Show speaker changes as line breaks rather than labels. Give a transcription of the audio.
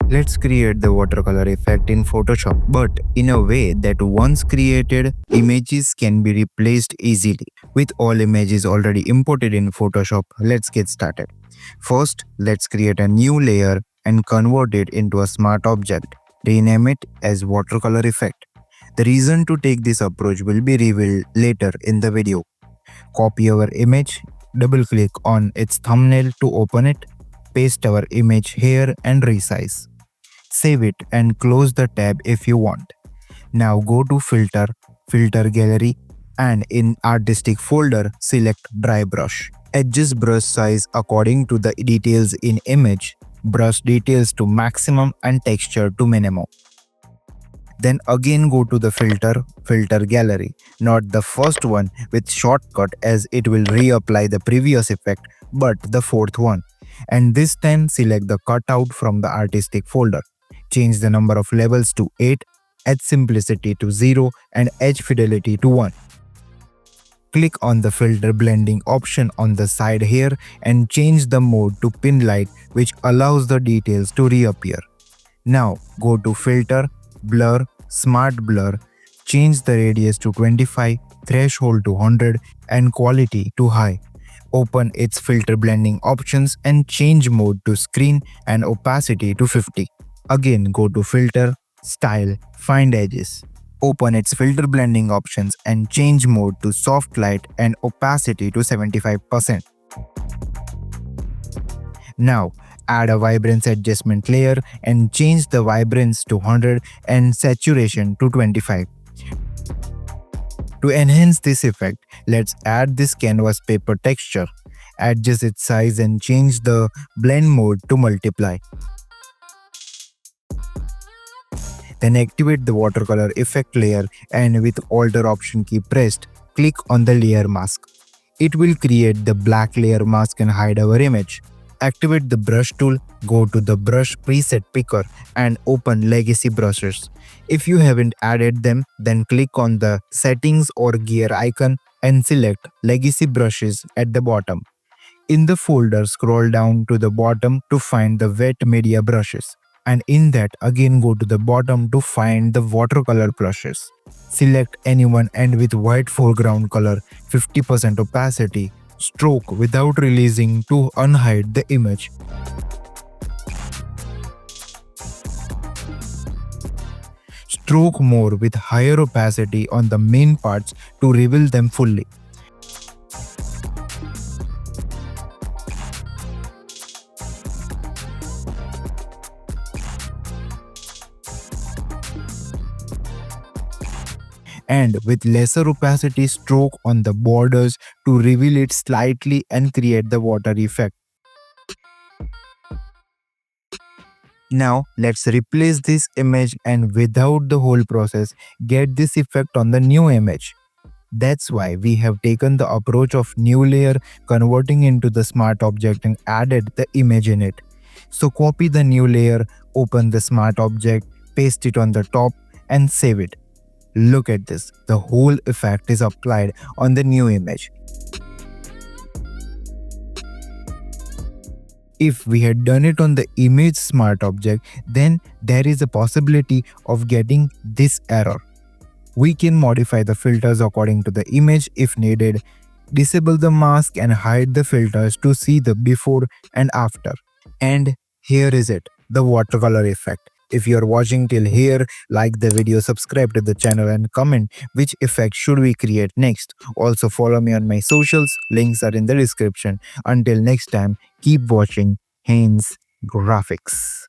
Let's create the watercolor effect in Photoshop, but in a way that once created images can be replaced easily. With all images already imported in Photoshop, let's get started. First, let's create a new layer and convert it into a smart object. Rename it as Watercolor Effect. The reason to take this approach will be revealed later in the video. Copy our image, double-click on its thumbnail to open it, paste our image here and resize. Save it and close the tab if you want. Now go to Filter, Filter Gallery, and in Artistic folder, select Dry Brush. Adjust brush size according to the details in image, brush details to maximum and texture to minimum. Then again go to the filter gallery, not the first one with shortcut as it will reapply the previous effect, but the fourth one. And this time select the cutout from the artistic folder. Change the number of levels to 8, edge simplicity to 0 and edge fidelity to 1. Click on the filter blending option on the side here and change the mode to pin light, which allows the details to reappear. Now go to filter, blur, smart blur, change the radius to 25, threshold to 100 and quality to high. Open its filter blending options and change mode to screen and opacity to 50. Again go to filter, style, find edges. Open its filter blending options and change mode to soft light and opacity to 75%. Now add a vibrance adjustment layer and change the vibrance to 100 and saturation to 25. To enhance this effect, let's add this canvas paper texture. Adjust its size and change the blend mode to multiply. Then activate the watercolor effect layer and with Alt option key pressed, click on the layer mask. It will create the black layer mask and hide our image. Activate the brush tool, go to the brush preset picker and open legacy brushes. If you haven't added them, then click on the settings or gear icon and select legacy brushes at the bottom. In the folder, scroll down to the bottom to find the wet media brushes. And in that again go to the bottom to find the watercolor brushes. Select anyone and with white foreground color, 50% opacity, stroke without releasing to unhide the image. Stroke more with higher opacity on the main parts to reveal them fully. And with lesser opacity, stroke on the borders to reveal it slightly and create the water effect. Now let's replace this image and without the whole process get this effect on the new image. That's why we have taken the approach of new layer, converting into the smart object and added the image in it. So copy the new layer, open the smart object, paste it on the top and save it. Look at this, the whole effect is applied on the new image. If we had done it on the image smart object, then there is a possibility of getting this error. We can modify the filters according to the image if needed, disable the mask and hide the filters to see the before and after. And here is it, the watercolor effect. If you are watching till here, like the video, subscribe to the channel and comment which effect should we create next. Also follow me on my socials, links are in the description. Until next time, keep watching Haynes Graphics.